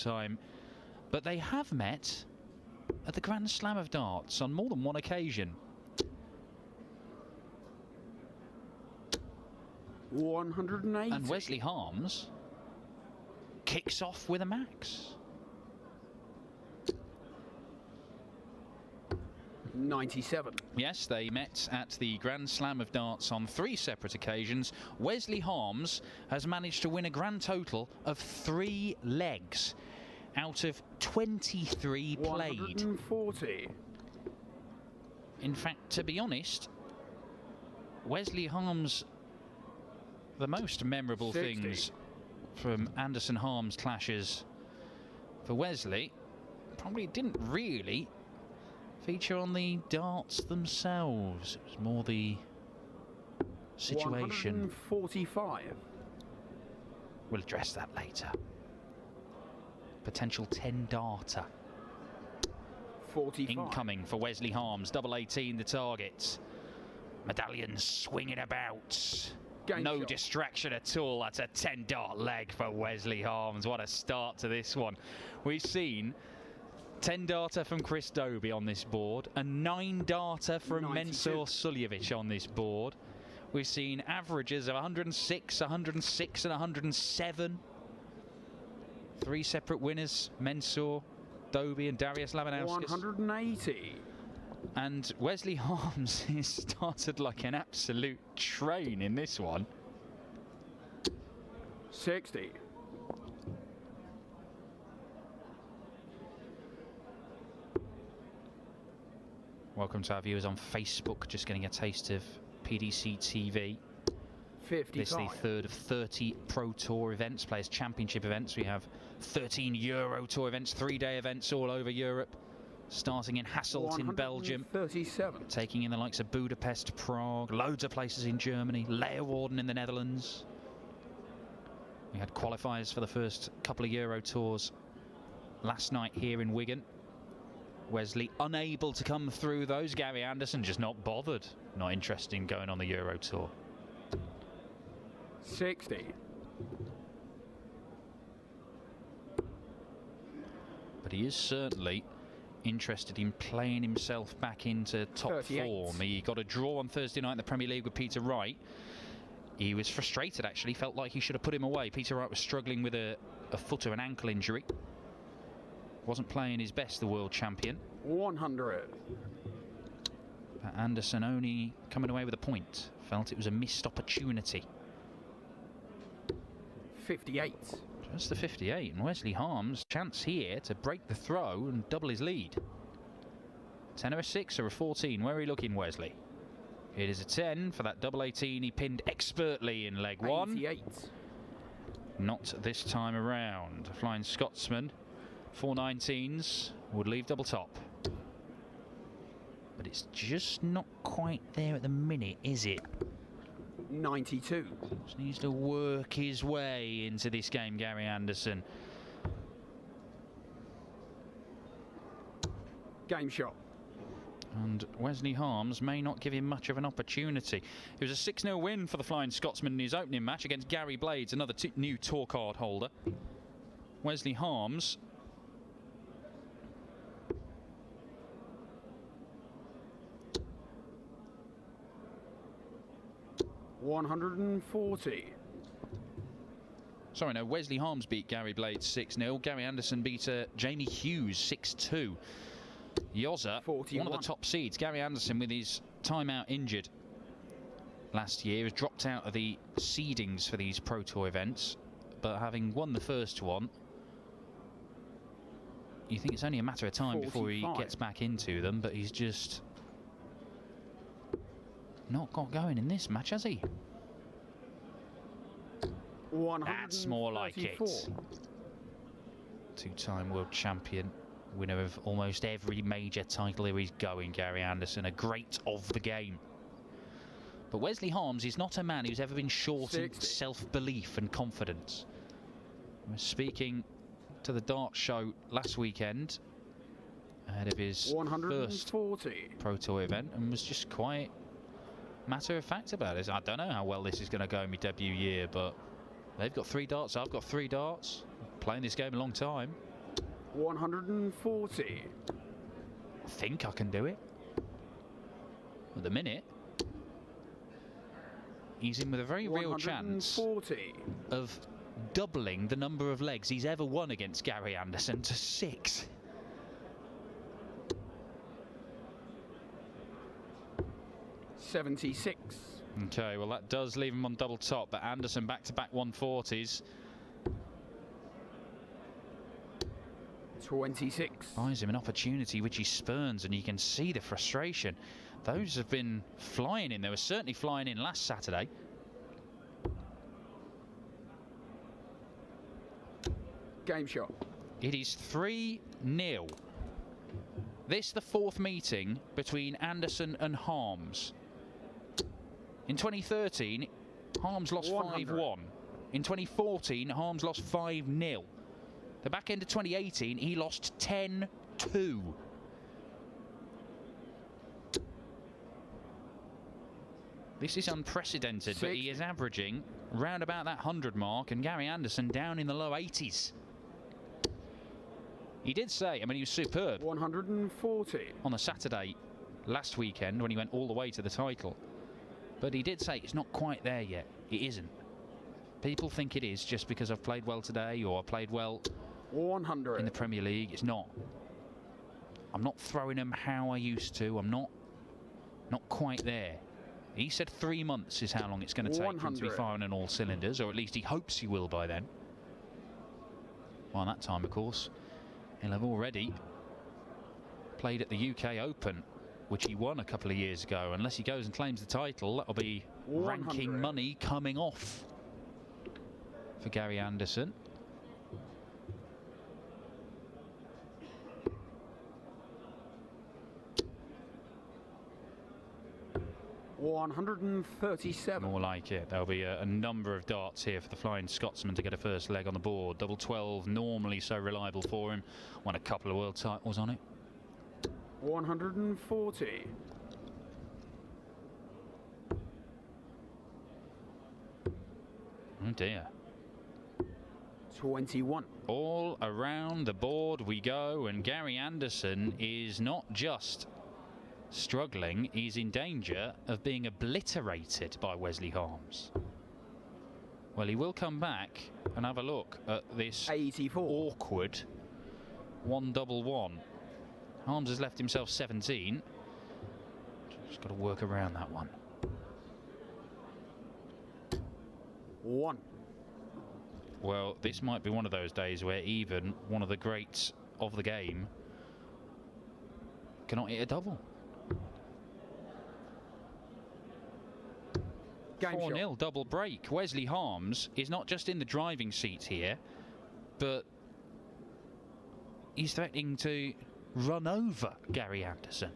time, but they have met at the Grand Slam of Darts on more than one occasion. 180. And Wesley Harms kicks off with a max. 97. Yes, they met at the Grand Slam of Darts on 3 separate occasions. Wesley Harms has managed to win a grand total of 3 legs out of 23 played. 140. In fact, to be honest, Wesley Harms, the most memorable 60. things from Anderson-Harms clashes for Wesley probably didn't really feature on the darts themselves. It was more the situation. 145. We'll address that later. Potential 10-darter. 45. Incoming for Wesley Harms. Double 18 the target. Medallions swinging about. Game no shot. distraction at all. That's a 10-dart leg for Wesley Harms. What a start to this one. We've seen 10-darter from Chris Dobie on this board, a 9-darter from 92. Mensur Suljovic on this board. We've seen averages of 106, 106 and 107. 3 separate winners, Mensur, Dobie and Darius Labanauskas. 180. And Wesley Harms has started like an absolute train in this one. 60. Welcome to our viewers on Facebook, just getting a taste of PDC TV. 55. This is the third of 30 Pro Tour events, Players Championship events. We have 13 Euro Tour events, 3-day events all over Europe, starting in Hasselt in Belgium, 37. taking in the likes of Budapest, Prague, loads of places in Germany, Leeuwarden in the Netherlands. We had qualifiers for the first couple of Euro Tours last night here in Wigan. Wesley unable to come through those. Gary Anderson just not bothered, not interested in going on the Euro Tour. 60. But he is certainly interested in playing himself back into top 38. form. He got a draw on Thursday night in the Premier League with Peter Wright. He was frustrated, actually, felt like he should have put him away. Peter Wright was struggling with a foot or an ankle injury. Wasn't playing his best, the world champion. 100. But Anderson only coming away with a point. Felt it was a missed opportunity. 58. Just the 58, and Wesley Harms' chance here to break the throw and double his lead. 10 or a 6 or a 14, where are we looking, Wesley? It is a 10 for that double 18 he pinned expertly in leg 1. 88. Not this time around. Flying Scotsman, 419s, would leave double top. But it's just not quite there at the minute, is it? 92. Just needs to work his way into this game, Gary Anderson. Game shot. And Wesley Harms may not give him much of an opportunity. It was a 6-0 win for the Flying Scotsman in his opening match against Gary Blades, another new tour card holder. Wesley Harms 140. Sorry, no, Wesley Harms beat Gary Blades 6-0. Gary Anderson beat Jamie Hughes 6-2. Yoza, 41. one of the top seeds. Gary Anderson, with his timeout injured last year, has dropped out of the seedings for these Pro Tour events. But having won the first one, you think it's only a matter of time 45. before he gets back into them. But he's just not got going in this match, has he? That's more like it. Two-time world champion, winner of almost every major title here he's going, Gary Anderson, a great of the game. But Wesley Harms is not a man who's ever been short in self-belief and confidence. I was speaking to the Dart Show last weekend ahead of his first Pro Tour event and was just quite matter of fact about it. I don't know how well this is going to go in my debut year, but they've got 3 darts, I've got 3 darts. Playing this game a long time. 140. I think I can do it. At the minute, he's in with a very real chance of doubling the number of legs he's ever won against Gary Anderson to 6. $76. Okay, well that does leave him on double top, but Anderson back-to-back 140s. 26. Buys him an opportunity which he spurns, and you can see the frustration. Those have been flying in. They were certainly flying in last Saturday. Game shot. It is 3-0. This the 4th meeting between Anderson and Harms. In 2013, Harms lost 5-1. In 2014, Harms lost 5-0. The back end of 2018, he lost 10-2. This is unprecedented, but he is averaging round about that 100 mark, and Gary Anderson down in the low 80s. He did say, I mean, he was superb 140 on the Saturday last weekend when he went all the way to the title. But he did say it's not quite there yet. It isn't. People think it is just because I've played well today or I played well 100 in the Premier League. It's not. I'm not throwing them how I used to. I'm not quite there. He said 3 months is how long it's going to take for him to be firing on all cylinders, or at least he hopes he will by then. Well, that time, of course, he'll have already played at the UK Open, which he won a couple of years ago. Unless he goes and claims the title, that'll be ranking money coming off for Gary Anderson. $137. More like it. There'll be a number of darts here for the Flying Scotsman to get a first leg on the board. Double 12, normally so reliable for him. Won a couple of world titles on it. 140. Oh dear. 21. All around the board we go, and Gary Anderson is not just struggling, he's in danger of being obliterated by Wesley Harms. Well, he will come back and have a look at this 84. Awkward 1-1-1. Harms has left himself 17. Just got to work around that one. 1. Well, this might be one of those days where even one of the greats of the game cannot hit a double. 4-0 double break. Wesley Harms is not just in the driving seat here, but he's threatening to run over Gary Anderson.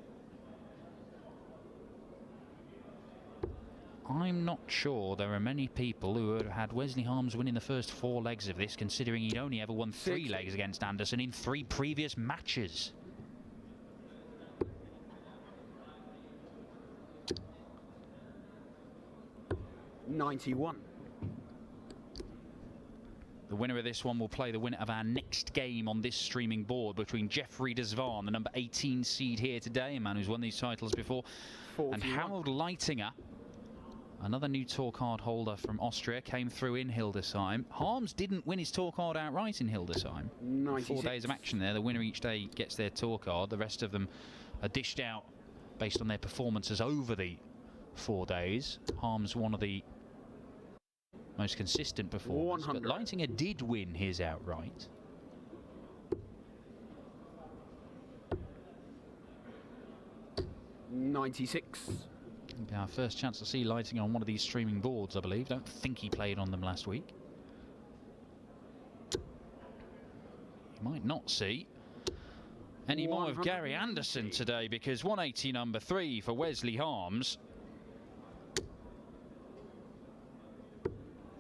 I'm not sure there are many people who have had Wesley Harms winning the first 4 legs of this, considering he'd only ever won 3 legs against Anderson in 3 previous matches. $91. The winner of this one will play the winner of our next game on this streaming board between Jeffrey Desvan, the number 18 seed here today, a man who's won these titles before, 41. And Harold Leitinger, another new tour card holder from Austria, came through in Hildesheim. Harms didn't win his tour card outright in Hildesheim. 96. 4 days of action there. The winner each day gets their tour card. The rest of them are dished out based on their performances over the 4 days. Harms, one of the most consistent performers, but Leitinger did win his outright. $96. Our first chance to see Leitinger on one of these streaming boards, I believe. Don't think he played on them last week. You might not see any more of Gary Anderson today, because 180 number 3 for Wesley Harms.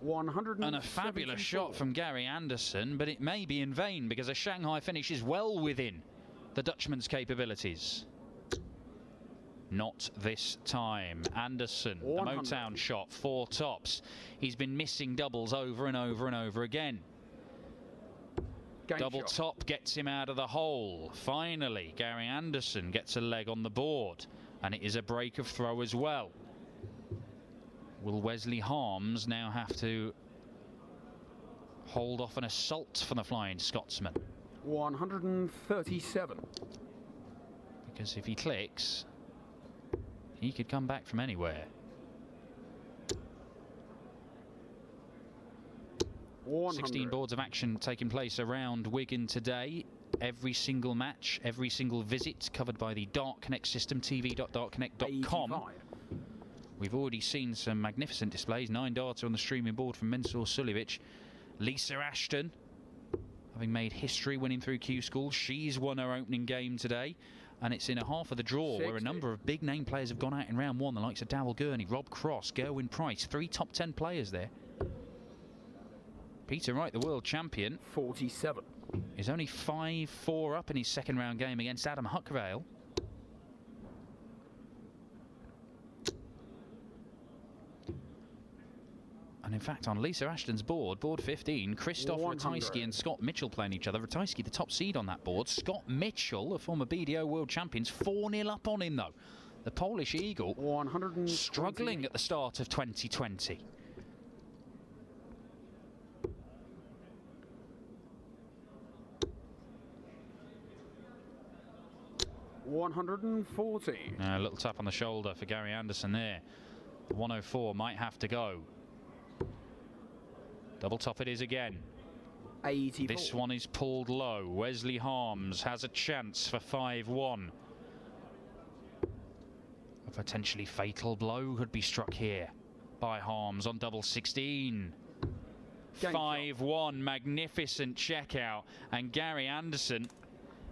And a fabulous shot from Gary Anderson, but it may be in vain because a Shanghai finish is well within the Dutchman's capabilities. Not this time. Anderson, the Motown shot, 4 tops. He's been missing doubles over and over and over again. Double shot. top gets him out of the hole. Finally, Gary Anderson gets a leg on the board, and it is a break of throw as well. Will Wesley Harms now have to hold off an assault from the Flying Scotsman? 137. Because if he clicks, he could come back from anywhere. 100. 16 boards of action taking place around Wigan today. Every single match, every single visit covered by the Dart Connect system, tv.dartconnect.com. 85. We've already seen some magnificent displays. 9 darts on the streaming board from Mensur Suljevic. Lisa Ashton, having made history winning through Q School, she's won her opening game today. And it's in a half of the draw 60. where a number of big name players have gone out in round one. The likes of Darryl Gurney, Rob Cross, Gerwyn Price. 3 top 10 players there. Peter Wright, the world champion, 47. is only 5-4 up in his second round game against Adam Huckvale. And in fact, on Lisa Ashton's board, board 15, Christoph 100. Ratajski and Scott Mitchell playing each other. Ratajski, the top seed on that board. Scott Mitchell, a former BDO world champions, 4-0 up on him though. The Polish Eagle 120. struggling at the start of 2020. $140. A little tap on the shoulder for Gary Anderson there. The 104 might have to go. Double top it is again. 84. This one is pulled low. Wesley Harms has a chance for 5-1. A potentially fatal blow could be struck here by Harms on double 16. 5-1, magnificent checkout. And Gary Anderson,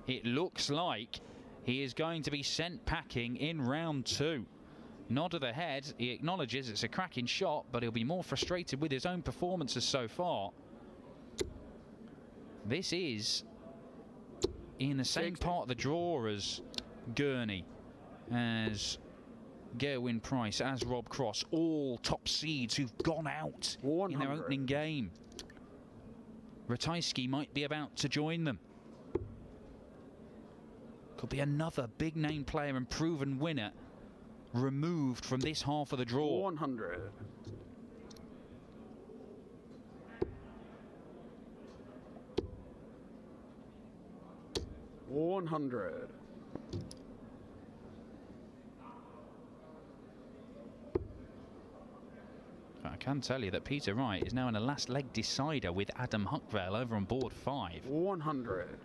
it looks like he is going to be sent packing in round 2. Nod of the head, he acknowledges it's a cracking shot, but he'll be more frustrated with his own performances so far. This is in the same 60. part of the draw as Gurney, as Gerwyn Price, as Rob Cross, all top seeds who've gone out 100. in their opening game. Ratajski might be about to join them. Could be another big name player and proven winner removed from this half of the draw. 100. $100. I can tell you that Peter Wright is now in a last leg decider with Adam Huckvale over on board 5. 100.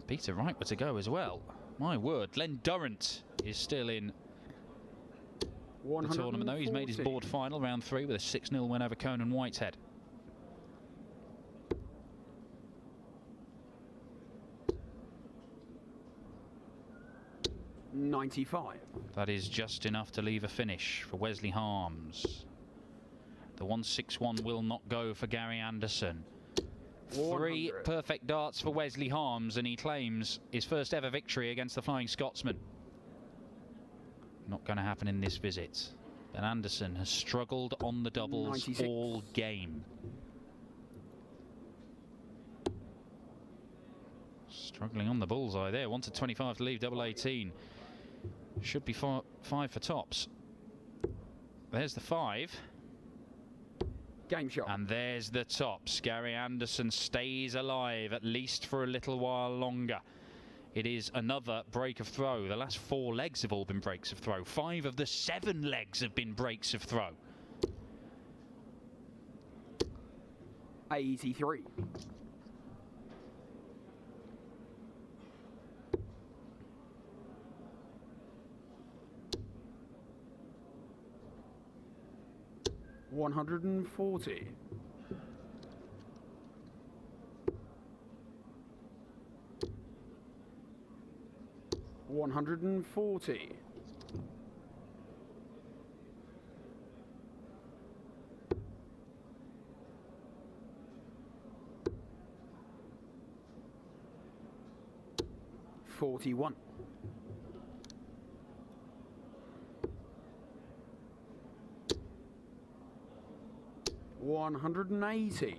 Peter Wright were to go as well. My word, Len Durrant is still in the tournament though. He's made his board final, round 3, with a 6-0 win over Conan Whitehead. $95. That is just enough to leave a finish for Wesley Harms. The 161 will not go for Gary Anderson. 3 100. perfect darts for Wesley Harms, and he claims his first ever victory against the Flying Scotsman. Not going to happen in this visit. But Anderson has struggled on the doubles 96. all game. Struggling on the bullseye there. 1 to 25 to leave, double 18. Should be 5 for tops. There's the 5. Game shot. And there's the tops. Gary Anderson stays alive, at least for a little while longer. It is another break of throw. The last 4 legs have all been breaks of throw. 5 of the 7 legs have been breaks of throw. 83. $140. $140. $41. $180.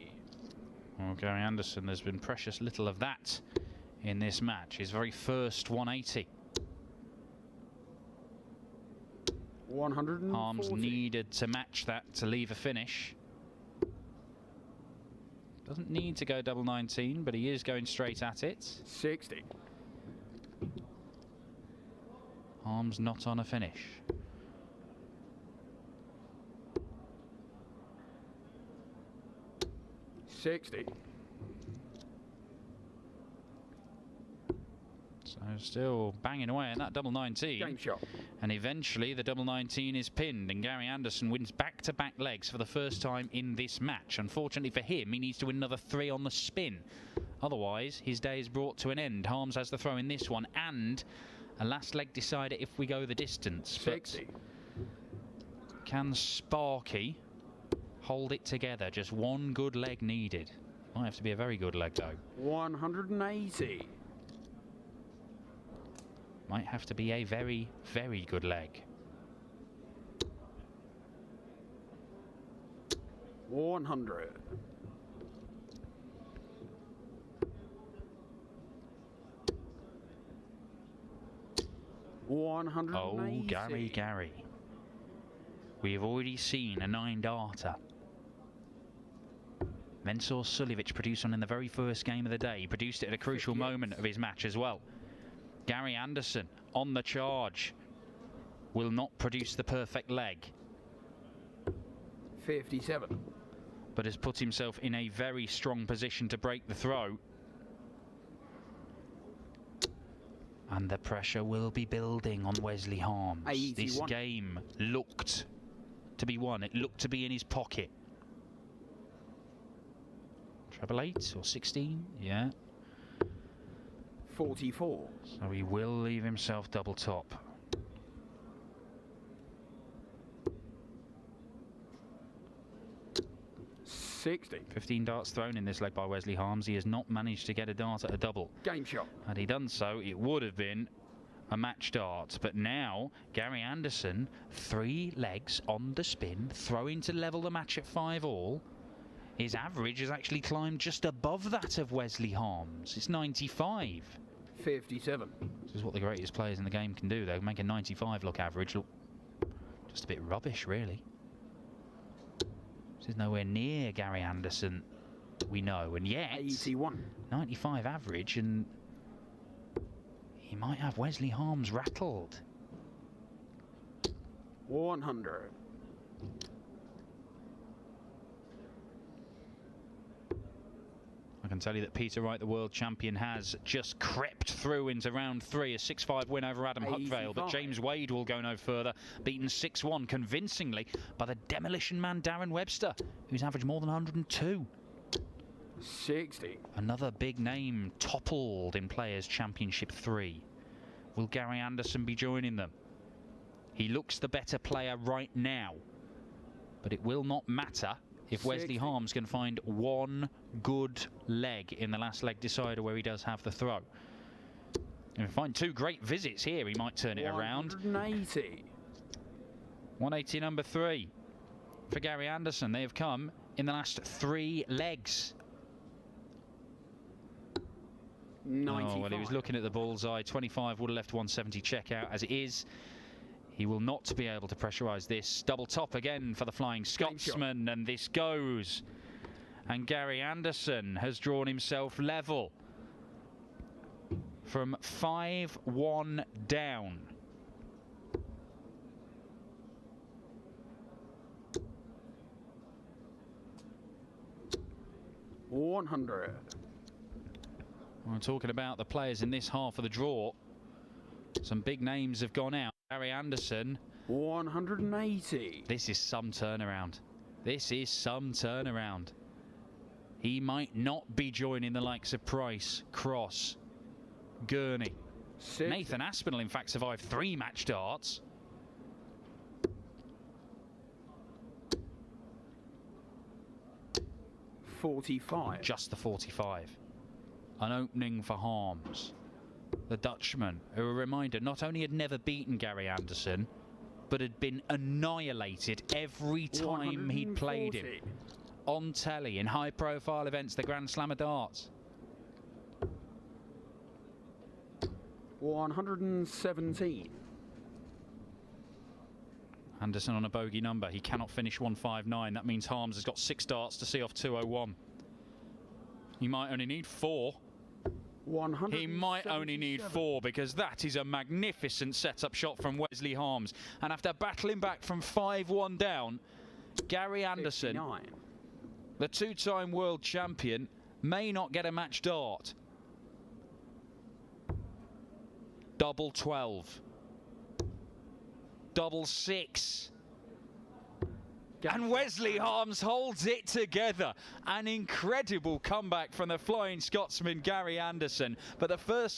Well, Gary Anderson, there's been precious little of that in this match. His very first 180. 140. Harms needed to match that to leave a finish. Doesn't need to go double 19, but he is going straight at it. 60. Harms not on a finish. $60. So still banging away in that double 19. Game shot. And eventually the double 19 is pinned and Gary Anderson wins back-to-back legs for the first time in this match. Unfortunately for him, he needs to win another 3 on the spin. Otherwise, his day is brought to an end. Harms has the throw in this one and a last leg decider if we go the distance. 60. But can Sparky hold it together? Just one good leg needed. Might have to be a very good leg though. 180. Might have to be a very, very good leg. 100. Oh, Gary. We've already seen a 9-darter. Mensur Suljevic produced one in the very first game of the day. He produced it at a crucial moment of his match as well. Gary Anderson on the charge. Will not produce the perfect leg. 57. But has put himself in a very strong position to break the throw. And the pressure will be building on Wesley Harms. 81. This game looked to be won. It looked to be in his pocket. Treble 8 or 16? Yeah. 44. So he will leave himself double top. $60. 15 darts thrown in this leg by Wesley Harms. He has not managed to get a dart at a double. Game shot. Had he done so, it would have been a match dart. But now, Gary Anderson, 3 legs on the spin, throwing to level the match at 5-all. His average has actually climbed just above that of Wesley Harms. It's 95. 57. This is what the greatest players in the game can do, though. Make a 95 look average look just a bit rubbish, really. This is nowhere near Gary Anderson, we know, and yet 81. 95 average, and he might have Wesley Harms rattled. 100. I can tell you that Peter Wright, the world champion, has just crept through into round 3, a 6-5 win over Adam Huckvale, but James Wade will go no further, beaten 6-1 convincingly by the demolition man Darren Webster, who's averaged more than 102. 60. Another big name toppled in Players Championship 3. Will Gary Anderson be joining them? He looks the better player right now, but it will not matter if Wesley Harms can find one good leg in the last leg decider where he does have the throw. If he find 2 great visits here, he might turn it around. 180. 180 number 3 for Gary Anderson. They have come in the last 3 legs. 95. Oh, well, he was looking at the bullseye. 25 would have left 170 check out as it is. He will not be able to pressurise this. Double top again for the Flying Scotsman, and this goes. And Gary Anderson has drawn himself level from 5-1 down. $100. We're talking about the players in this half of the draw. Some big names have gone out. Gary Anderson. 180. This is some turnaround. This is some turnaround. He might not be joining the likes of Price, Cross, Gurney. 60. Nathan Aspinall, in fact, survived 3 match darts. $45. Just the 45. An opening for Harms. The Dutchman, who, a reminder, not only had never beaten Gary Anderson, but had been annihilated every time he'd played him. on telly in high-profile events, the Grand Slam of darts. 117. Anderson on a bogey number. He cannot finish 159. That means Harms has got 6 darts to see off 201. He might only need 4. He might only need 4, because that is a magnificent setup shot from Wesley Harms. And after battling back from 5-1 down, Gary Anderson, 59. the 2-time world champion, may not get a match dart. Double 12. Double 6. And Wesley Harms holds it together. An incredible comeback from the Flying Scotsman Gary Anderson. But the first